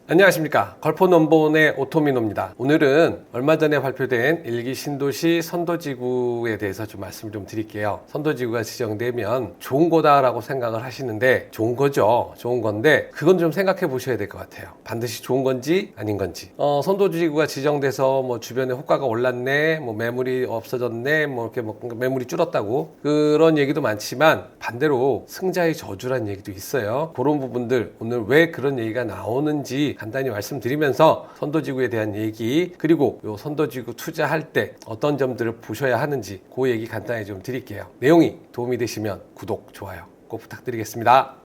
안녕하십니까. 걸포넘버원의 오토미노입니다. 오늘은 얼마 전에 발표된 1기 신도시 선도지구에 대해서 좀 말씀을 좀 드릴게요. 선도지구가 지정되면 좋은 거다라고 생각을 하시는데 좋은 거죠. 좋은 건데 그건 좀 생각해 보셔야 될 것 같아요. 반드시 좋은 건지 아닌 건지. 선도지구가 지정돼서 뭐 주변에 호가가 올랐네, 뭐 매물이 없어졌네, 뭐 이렇게 뭐 매물이 줄었다고 그런 얘기도 많지만 반대로 승자의 저주라는 얘기도 있어요. 그런 부분들 오늘 왜 그런 얘기가 나오는지 간단히 말씀드리면서 선도지구에 대한 얘기, 그리고 요 선도지구 투자할 때 어떤 점들을 보셔야 하는지 그 얘기 간단히 좀 드릴게요. 내용이 도움이 되시면 구독, 좋아요 꼭 부탁드리겠습니다.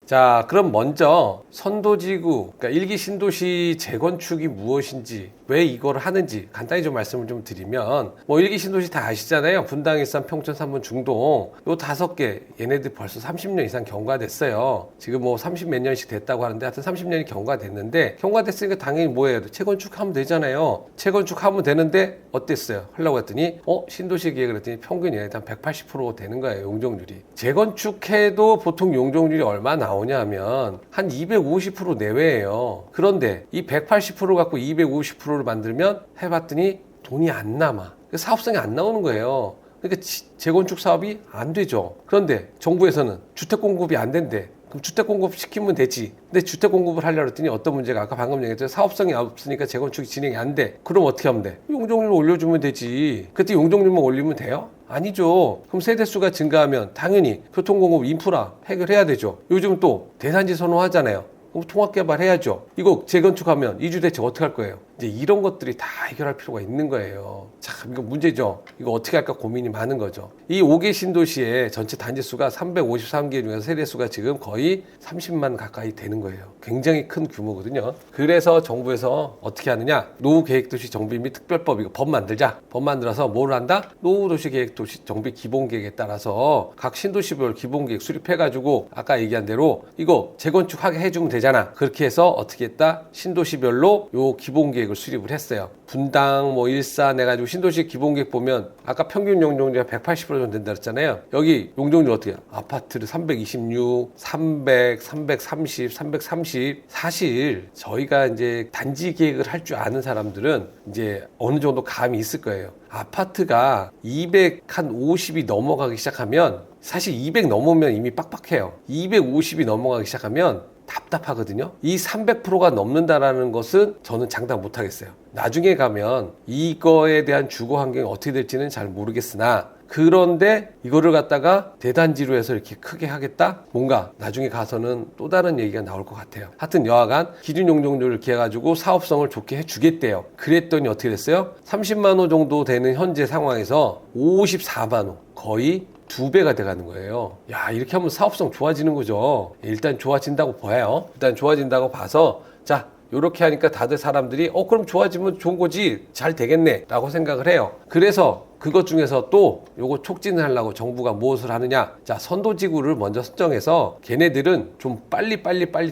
자, 그럼 먼저 선도지구, 그러니까 1기 신도시 재건축이 무엇인지, 왜 이걸 하는지 간단히 좀 말씀을 좀 드리면, 뭐 1기 신도시 다 아시잖아요. 분당, 일산, 평촌, 삼분, 중동 요 5개, 얘네들 벌써 30년 이상 경과됐어요. 지금 뭐 30 몇 년씩 됐다고 하는데 하여튼 30년이 경과됐는데, 경과됐으니까 당연히 뭐 해야 돼? 재건축하면 되잖아요. 재건축하면 되는데 어땠어요? 하려고 했더니 신도시 계획을 했더니 평균이 일단 180% 되는 거예요. 용적률이. 재건축해도 보통 용적률이 얼마 나오냐 하면 한 250% 내외예요. 그런데 이 180% 갖고 250%를 만들면 해봤더니 돈이 안 남아. 사업성이 안 나오는 거예요. 그러니까 재건축 사업이 안 되죠. 그런데 정부에서는 주택 공급이 안 된대. 그럼 주택 공급 시키면 되지. 근데 주택 공급을 하려고 했더니 어떤 문제가, 아까 방금 얘기했죠. 사업성이 없으니까 재건축이 진행이 안 돼. 그럼 어떻게 하면 돼? 용적률을 올려주면 되지. 그때 용적률만 올리면 돼요? 아니죠. 그럼 세대수가 증가하면 당연히 교통공급, 인프라 해결해야 되죠. 요즘 또 대단지 선호하잖아요. 그럼 통합개발해야죠. 이거 재건축하면 이주대책 어떻게 할 거예요? 이제 이런 것들이 다 해결할 필요가 있는 거예요. 참, 이거 문제죠. 이거 어떻게 할까 고민이 많은 거죠. 이 5개 신도시의 전체 단지수가 353개 중에서 세대수가 지금 거의 30만 가까이 되는 거예요. 굉장히 큰 규모거든요. 그래서 정부에서 어떻게 하느냐? 노후계획도시 정비 및 특별법, 이거 법 만들자. 법 만들어서 뭘 한다? 노후도시계획도시 정비 기본계획에 따라서 각 신도시별 기본계획 수립해가지고 아까 얘기한 대로 이거 재건축하게 해주면 되잖아. 그렇게 해서 어떻게 했다? 신도시별로 요 기본계획 을 수립을 했어요. 분당, 뭐 일산 해가지고 신도시 기본계획 보면 아까 평균 용적률이 180% 정도 된다 그랬잖아요. 여기 용적률 어떻게 해요? 아파트를 326, 300, 330, 330. 사실 저희가 이제 단지 계획을 할 줄 아는 사람들은 이제 어느 정도 감이 있을 거예요. 아파트가 250이 넘어가기 시작하면, 사실 200 넘으면 이미 빡빡해요. 250이 넘어가기 시작하면 답답하거든요. 이 300%가 넘는다라는 것은 저는 장담 못 하겠어요. 나중에 가면 이거에 대한 주거 환경이 어떻게 될지는 잘 모르겠으나, 그런데 이거를 갖다가 대단지로 해서 이렇게 크게 하겠다? 뭔가 나중에 가서는 또 다른 얘기가 나올 것 같아요. 하여튼 여하간 기준 용적률을 이렇게 해가지고 사업성을 좋게 해주겠대요. 그랬더니 어떻게 됐어요? 30만 호 정도 되는 현재 상황에서 54만 호, 거의 2배가 돼가는 거예요. 야, 이렇게 하면 사업성 좋아지는 거죠. 일단 좋아진다고 봐요. 일단 좋아진다고 봐서, 자, 요렇게 하니까 다들 사람들이 그럼 좋아지면 좋은 거지, 잘 되겠네 라고 생각을 해요. 그래서 그것 중에서 또 요거 촉진을 하려고 정부가 무엇을 하느냐, 자, 선도지구를 먼저 선정해서 걔네들은 좀 빨리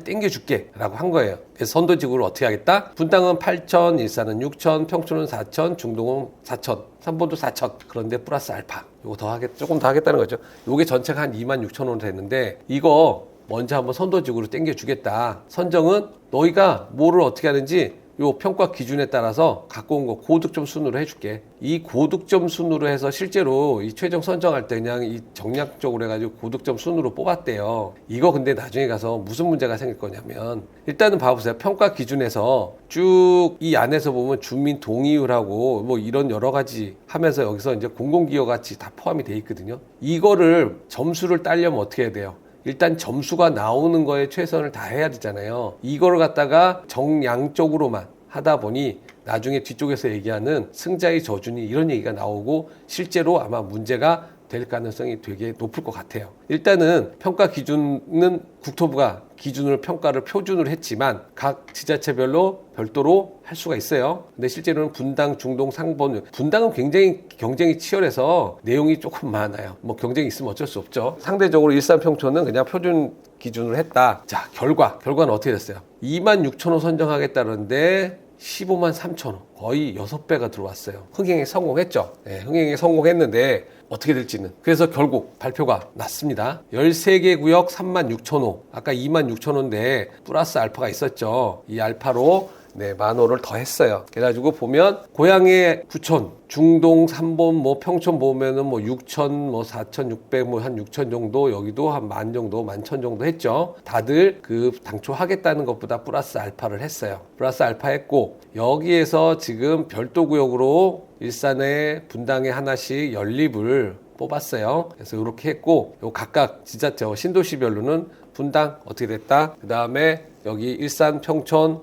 땡겨줄게 라고 한 거예요. 그래서 선도지구를 어떻게 하겠다? 분당은 8천, 일산은 6천, 평촌은 4천, 중동은 4천, 삼본도 4천. 그런데 플러스 알파 요거 조금 더 하겠다는 거죠. 요게 전체가 한 2만 6천 원 됐는데, 이거 먼저 한번 선도지구로 땡겨주겠다. 선정은 너희가 뭐를 어떻게 하는지 요 평가 기준에 따라서 갖고 온 거 고득점 순으로 해줄게. 이 고득점 순으로 해서 실제로 이 최종 선정할 때 그냥 이 정량적으로 해가지고 고득점 순으로 뽑았대요. 이거 근데 나중에 가서 무슨 문제가 생길 거냐면, 일단은 봐보세요. 평가 기준에서 쭉 이 안에서 보면 주민 동의율하고 뭐 이런 여러 가지 하면서 여기서 이제 공공기여 같이 다 포함이 돼 있거든요. 이거를 점수를 따려면 어떻게 해야 돼요? 일단 점수가 나오는 거에 최선을 다해야 되잖아요. 이걸 갖다가 정량적으로만 하다 보니 나중에 뒤쪽에서 얘기하는 승자의 저준이 이런 얘기가 나오고 실제로 아마 문제가 될 가능성이 되게 높을 것 같아요. 일단은 평가 기준은 국토부가 기준을 평가를 표준으로 했지만 각 지자체별로 별도로 할 수가 있어요. 근데 실제로는 분당, 중동, 상본, 분당은 굉장히 경쟁이 치열해서 내용이 조금 많아요. 뭐 경쟁이 있으면 어쩔 수 없죠. 상대적으로 일산, 평촌은 그냥 표준 기준으로 했다. 자, 결과는 어떻게 됐어요? 26,000호 선정하겠다는데 15만 3천 호, 거의 6배가 들어왔어요. 흥행에 성공했죠. 네, 흥행에 성공했는데 어떻게 될지는. 그래서 결국 발표가 났습니다. 13개 구역 3만 6천 호, 아까 2만 6천 호인데 플러스 알파가 있었죠. 이 알파로 만 호를 더 했어요. 그래가지고 보면 고향의 구천, 중동 3본, 평촌 보면은 6천, 4,600, 한 6천 정도, 여기도 한 1만 정도, 11,000 정도 했죠. 다들 그 당초 하겠다는 것보다 플러스 알파를 했어요. 플러스 알파 했고, 여기에서 지금 별도 구역으로 일산에 분당에 하나씩 연립을 뽑았어요. 그래서 이렇게 했고, 요 각각 진짜 신도시별로는 분당 어떻게 됐다. 그 다음에 여기 일산, 평촌,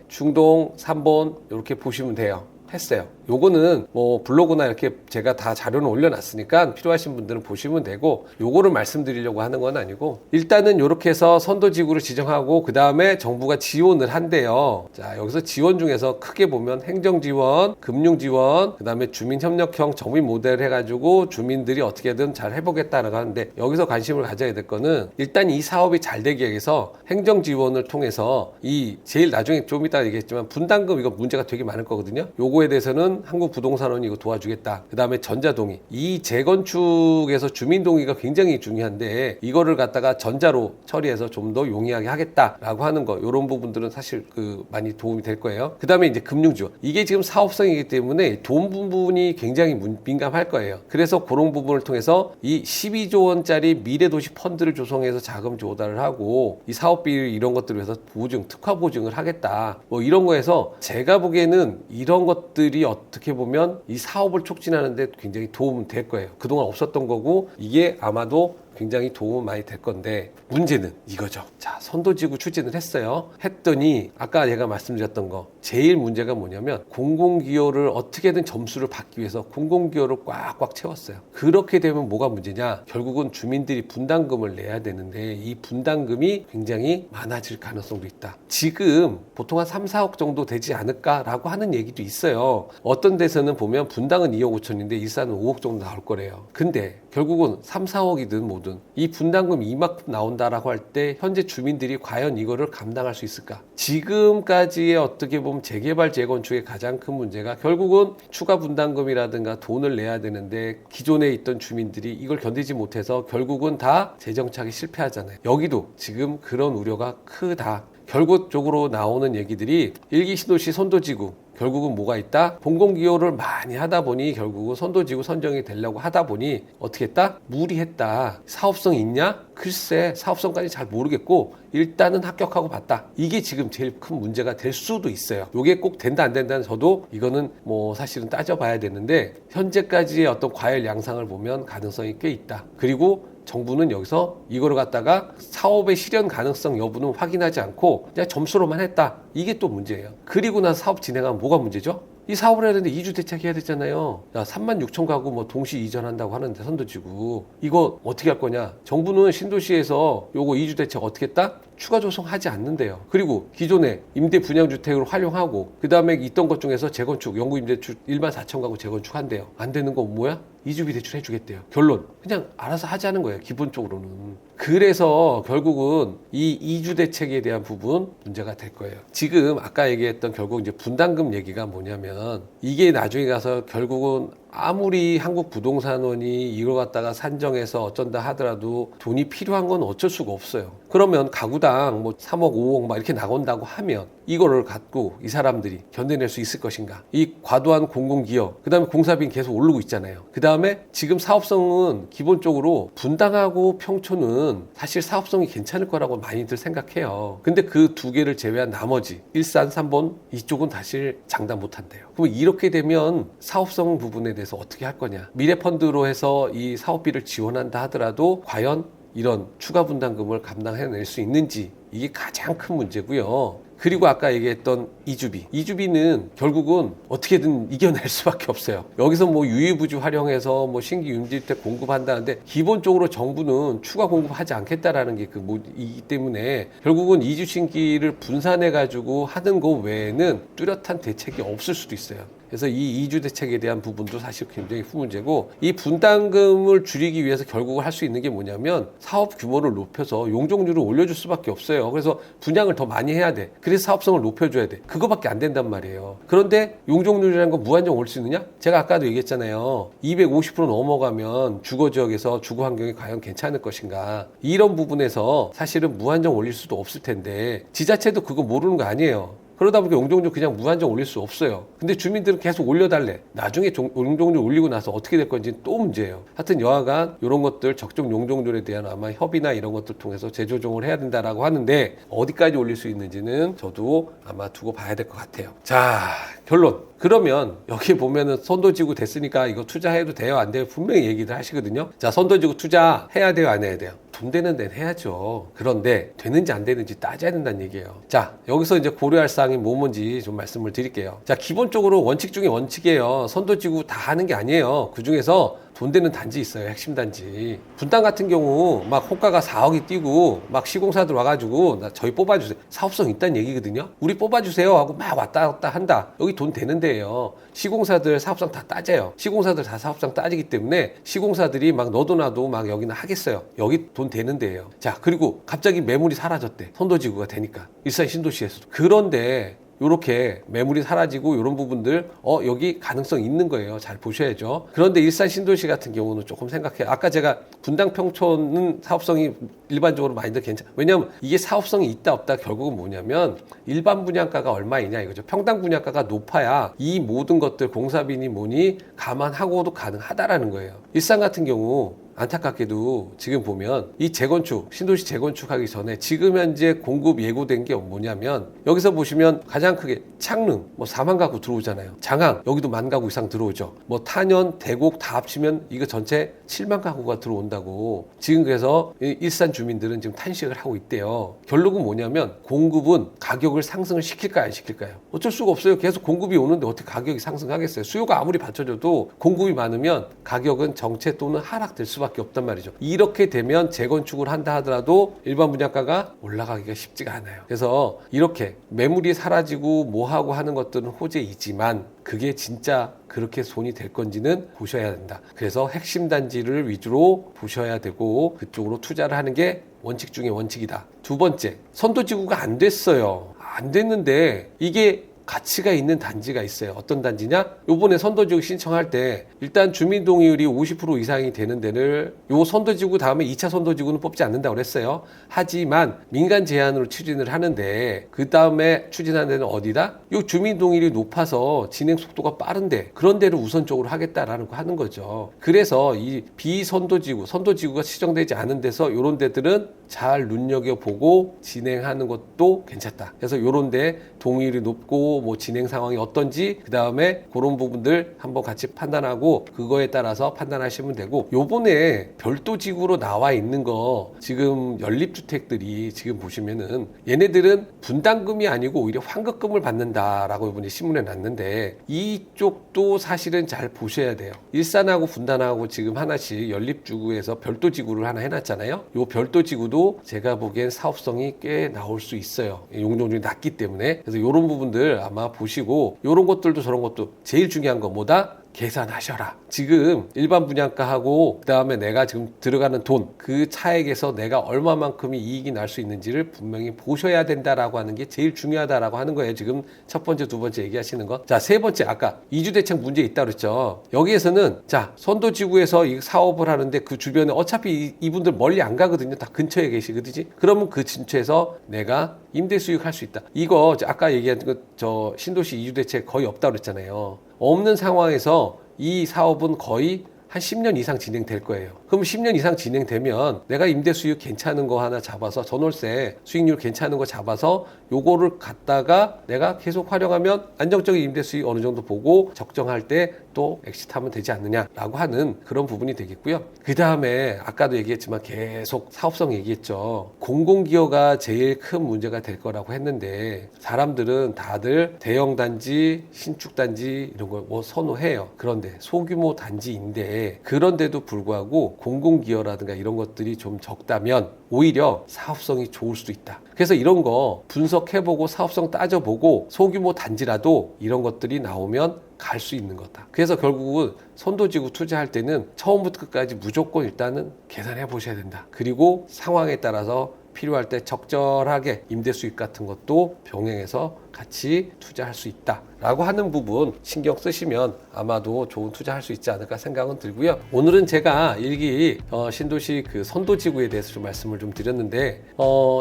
중동, 3본 이렇게 보시면 돼요. 했어요. 요거는 블로그나 이렇게 제가 다 자료는 올려놨으니까 필요하신 분들은 보시면 되고, 요거를 말씀드리려고 하는 건 아니고, 일단은 요렇게 해서 선도지구를 지정하고 그 다음에 정부가 지원을 한대요. 자, 여기서 지원 중에서 크게 보면 행정지원, 금융지원, 그 다음에 주민협력형 정비 모델 해가지고 주민들이 어떻게든 잘 해보겠다라고 하는데, 여기서 관심을 가져야 될 거는 일단 이 사업이 잘 되기 위해서 행정지원을 통해서 이 제일 나중에 좀 이따 얘기했지만 분담금 이거 문제가 되게 많을 거거든요. 요거에 대해서는 한국부동산원이 이거 도와주겠다. 그 다음에 전자동의. 이 재건축에서 주민동의가 굉장히 중요한데 이거를 갖다가 전자로 처리해서 좀 더 용이하게 하겠다라고 하는 거. 이런 부분들은 사실 많이 도움이 될 거예요. 그 다음에 이제 금융지원. 이게 지금 사업성이기 때문에 돈 부분이 굉장히 민감할 거예요. 그래서 그런 부분을 통해서 이 12조 원짜리 미래도시 펀드를 조성해서 자금 조달을 하고 이 사업비 이런 것들을 위해서 보증, 특화 보증을 하겠다. 이런 거에서 제가 보기에는 이런 것들이 어떻게 보면 이 사업을 촉진하는데 굉장히 도움은 될 거예요. 그동안 없었던 거고 이게 아마도 굉장히 도움 많이 될 건데 문제는 이거죠. 자, 선도지구 추진을 했어요. 했더니 아까 제가 말씀드렸던 거 제일 문제가 뭐냐면 공공기여를 어떻게든 점수를 받기 위해서 공공기여를 꽉꽉 채웠어요. 그렇게 되면 뭐가 문제냐? 결국은 주민들이 분담금을 내야 되는데 이 분담금이 굉장히 많아질 가능성도 있다. 지금 보통 한 3, 4억 정도 되지 않을까라고 하는 얘기도 있어요. 어떤 데서는 보면 분당은 2억 5천인데 일산은 5억 정도 나올 거래요. 근데 결국은 3, 4억이든 뭐든 이 분담금이 이만큼 나온다라고 할 때 현재 주민들이 과연 이거를 감당할 수 있을까? 지금까지의 어떻게 보면 재개발 재건축의 가장 큰 문제가 결국은 추가 분담금이라든가 돈을 내야 되는데 기존에 있던 주민들이 이걸 견디지 못해서 결국은 다 재정착이 실패하잖아요. 여기도 지금 그런 우려가 크다. 결국적으로 나오는 얘기들이 일기 신도시 선도지구 결국은 뭐가 있다? 공공기여를 많이 하다 보니 결국은 선도지구 선정이 되려고 하다 보니 어떻게 했다? 무리했다. 사업성 있냐? 글쎄 사업성까지 잘 모르겠고 일단은 합격하고 봤다. 이게 지금 제일 큰 문제가 될 수도 있어요. 이게 꼭 된다 안 된다는 저도 이거는 사실은 따져봐야 되는데 현재까지의 어떤 과열 양상을 보면 가능성이 꽤 있다. 그리고 정부는 여기서 이거를 갖다가 사업의 실현 가능성 여부는 확인하지 않고 그냥 점수로만 했다. 이게 또 문제예요. 그리고 나서 사업 진행하면 뭐가 문제죠? 이 사업을 해야 되는데 이주 대책해야 되잖아요. 36,000 가구 동시 이전한다고 하는데 선도지구 이거 어떻게 할 거냐? 정부는 신도시에서 요거 이주 대책 어떻게 했다? 추가 조성하지 않는데요. 그리고 기존에 임대 분양주택을 활용하고 그 다음에 있던 것 중에서 재건축 영구임대주 14,000 가구 재건축한대요. 안 되는 건 뭐야? 이주비 대출 해주겠대요. 결론 그냥 알아서 하자는 거예요. 기본적으로는. 그래서 결국은 이 이주 대책에 대한 부분 문제가 될 거예요. 지금 아까 얘기했던 결국 이제 분담금 얘기가 뭐냐면 이게 나중에 가서 결국은 아무리 한국부동산원이 이걸 갖다가 산정해서 어쩐다 하더라도 돈이 필요한 건 어쩔 수가 없어요. 그러면 가구당 3억, 5억 막 이렇게 나온다고 하면 이거를 갖고 이 사람들이 견뎌낼 수 있을 것인가? 이 과도한 공공기여, 그 다음에 공사비는 계속 오르고 있잖아요. 그 다음에 지금 사업성은 기본적으로 분당하고 평촌은 사실 사업성이 괜찮을 거라고 많이들 생각해요. 근데 그 두 개를 제외한 나머지 일산, 3본 이쪽은 사실 장담 못 한대요. 그럼 이렇게 되면 사업성 부분에 대해서 어떻게 할 거냐? 미래펀드로 해서 이 사업비를 지원한다 하더라도 과연 이런 추가 분담금을 감당해낼 수 있는지 이게 가장 큰 문제고요. 그리고 아까 얘기했던 이주비는 결국은 어떻게든 이겨낼 수밖에 없어요. 여기서 유의부지 활용해서 신규 임대주택 공급한다는데 기본적으로 정부는 추가 공급하지 않겠다라는 게 이기 때문에 결국은 이주 신기를 분산해 가지고 하는 거 외에는 뚜렷한 대책이 없을 수도 있어요. 그래서 이 이주 대책에 대한 부분도 사실 굉장히 큰 문제고 이 분담금을 줄이기 위해서 결국은 할 수 있는 게 뭐냐면 사업 규모를 높여서 용적률을 올려줄 수밖에 없어요. 그래서 분양을 더 많이 해야 돼. 그래서 그래서 사업성을 높여줘야 돼. 그거밖에 안 된단 말이에요. 그런데 용적률이라는 건 무한정 올 수 있느냐? 제가 아까도 얘기했잖아요. 250% 넘어가면 주거지역에서 주거 환경이 과연 괜찮을 것인가. 이런 부분에서 사실은 무한정 올릴 수도 없을 텐데 지자체도 그거 모르는 거 아니에요. 그러다 보니까 용적률 그냥 무한정 올릴 수 없어요. 근데 주민들은 계속 올려달래. 나중에 용적률 올리고 나서 어떻게 될 건지 또 문제예요. 하여튼 여하간 이런 것들 적정 용적률에 대한 아마 협의나 이런 것들 통해서 재조정을 해야 된다라고 하는데 어디까지 올릴 수 있는지는 저도 아마 두고 봐야 될 것 같아요. 자, 결론. 그러면 여기 보면은 선도지구 됐으니까 이거 투자해도 돼요 안 돼요 분명히 얘기를 하시거든요. 자, 선도지구 투자해야 돼요 안 해야 돼요? 돈 되는 데는 해야죠. 그런데 되는지 안 되는지 따져야 된다는 얘기예요. 자, 여기서 이제 고려할 사항이 뭔지 좀 말씀을 드릴게요. 자, 기본적으로 원칙 중에 원칙이에요. 선도지구 다 하는 게 아니에요. 그 중에서 돈 되는 단지 있어요. 핵심 단지. 분당 같은 경우 막 호가가 4억이 뛰고 막 시공사들 와가지고 나 저희 뽑아주세요. 사업성 있다는 얘기거든요. 우리 뽑아주세요 하고 막 왔다 갔다 한다. 여기 돈 되는 데예요. 시공사들 사업성 다 따져요. 시공사들 다 사업성 따지기 때문에 시공사들이 막 너도 나도 막 여기는 하겠어요. 여기 돈 되는 데예요. 자, 그리고 갑자기 매물이 사라졌대. 선도지구가 되니까. 일산 신도시에서도. 그런데 요렇게 매물이 사라지고 이런 부분들 여기 가능성 있는 거예요. 잘 보셔야죠. 그런데 일산 신도시 같은 경우는 조금 생각해요. 아까 제가 분당 평촌은 사업성이 일반적으로 많이들 괜찮아. 왜냐하면 이게 사업성이 있다 없다 결국은 뭐냐면 일반 분양가가 얼마이냐 이거죠. 평당 분양가가 높아야 이 모든 것들 공사비니 뭐니 감안하고도 가능하다라는 거예요. 일산 같은 경우 안타깝게도 지금 보면 이 재건축, 신도시 재건축하기 전에 지금 현재 공급 예고된 게 뭐냐면 여기서 보시면 가장 크게 창릉 뭐 4만 가구 들어오잖아요. 장항 여기도 1만 가구 이상 들어오죠. 뭐 탄현, 대곡 다 합치면 이거 전체 7만 가구가 들어온다고 지금 그래서 일산 주민들은 지금 탄식을 하고 있대요. 결론은 뭐냐면 공급은 가격을 상승을 시킬까요 안 시킬까요? 어쩔 수가 없어요. 계속 공급이 오는데 어떻게 가격이 상승하겠어요? 수요가 아무리 받쳐줘도 공급이 많으면 가격은 정체 또는 하락될 수밖에 없단 말이죠. 이렇게 되면 재건축을 한다 하더라도 일반 분양가가 올라가기가 쉽지가 않아요. 그래서 이렇게 매물이 사라지고 뭐하고 하는 것들은 호재이지만 그게 진짜 그렇게 손이 될 건지는 보셔야 된다. 그래서 핵심 단지를 위주로 보셔야 되고 그쪽으로 투자를 하는 게 원칙 중에 원칙이다. 두 번째, 선도지구가 안 됐어요. 안 됐는데 이게 가치가 있는 단지가 있어요. 어떤 단지냐? 요번에 선도지구 신청할 때 일단 주민동의율이 50% 이상이 되는 데를 요 선도지구 다음에 2차 선도지구는 뽑지 않는다고 그랬어요. 하지만 민간 제한으로 추진을 하는데 그 다음에 추진하는 데는 어디다? 요 주민동의율이 높아서 진행 속도가 빠른데 그런 데를 우선적으로 하겠다라는 거 하는 거죠. 그래서 이 비선도지구, 선도지구가 지정되지 않은 데서 요런 데들은 잘 눈여겨보고 진행하는 것도 괜찮다. 그래서 요런 데 동의율이 높고 뭐 진행 상황이 어떤지 그 다음에 그런 부분들 한번 같이 판단하고 그거에 따라서 판단하시면 되고 요번에 별도 지구로 나와 있는 거 지금 연립주택들이 지금 보시면은 얘네들은 분담금이 아니고 오히려 환급금을 받는다라고 이번에 신문에 났는데 이쪽도 사실은 잘 보셔야 돼요. 일산하고 분당하고 지금 하나씩 연립지구에서 별도 지구를 하나 해놨잖아요. 요 별도 지구도 제가 보기엔 사업성이 꽤 나올 수 있어요. 용적률이 낮기 때문에. 그래서 이런 부분들 아마 보시고 이런 것들도 저런 것도 제일 중요한 건 뭐다? 계산하셔라. 지금 일반 분양가하고 그 다음에 내가 지금 들어가는 돈 그 차액에서 내가 얼마만큼이 이익이 날 수 있는지를 분명히 보셔야 된다라고 하는 게 제일 중요하다라고 하는 거예요. 지금 첫 번째, 두 번째 얘기하시는 거. 자, 세 번째 아까 이주대책 문제 있다 그랬죠. 여기에서는 자, 선도지구에서 이 사업을 하는데 그 주변에 어차피 이분들 멀리 안 가거든요. 다 근처에 계시거든요. 그러면 그 근처에서 내가 임대 수익할 수 있다. 이거 아까 얘기한 저 신도시 이주대책 거의 없다고 그랬잖아요. 없는 상황에서 이 사업은 거의 한 10년 이상 진행될 거예요. 그럼 10년 이상 진행되면 내가 임대 수익 괜찮은 거 하나 잡아서 전월세 수익률 괜찮은 거 잡아서 요거를 갖다가 내가 계속 활용하면 안정적인 임대 수익 어느 정도 보고 적정할 때 또 엑시트하면 되지 않느냐라고 하는 그런 부분이 되겠고요. 그 다음에 아까도 얘기했지만 계속 사업성 얘기했죠. 공공기여가 제일 큰 문제가 될 거라고 했는데 사람들은 다들 대형 단지, 신축 단지 이런 걸 뭐 선호해요. 그런데 소규모 단지인데 그런데도 불구하고 공공기여라든가 이런 것들이 좀 적다면 오히려 사업성이 좋을 수도 있다. 그래서 이런 거 분석해보고 사업성 따져보고 소규모 단지라도 이런 것들이 나오면 갈 수 있는 거다. 그래서 결국은 선도지구 투자할 때는 처음부터 끝까지 무조건 일단은 계산해 보셔야 된다. 그리고 상황에 따라서 필요할 때 적절하게 임대 수익 같은 것도 병행해서 같이 투자할 수 있다라고 하는 부분 신경 쓰시면 아마도 좋은 투자할 수 있지 않을까 생각은 들고요. 오늘은 제가 일기 신도시 그 선도지구에 대해서 좀 말씀을 좀 드렸는데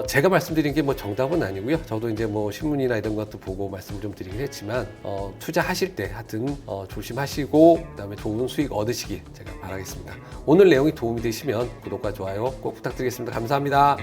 제가 말씀드린 게 뭐 정답은 아니고요. 저도 이제 뭐 신문이나 이런 것도 보고 말씀을 좀 드리긴 했지만 투자하실 때 하여튼 조심하시고 그다음에 좋은 수익 얻으시길 제가 바라겠습니다. 오늘 내용이 도움이 되시면 구독과 좋아요 꼭 부탁드리겠습니다. 감사합니다.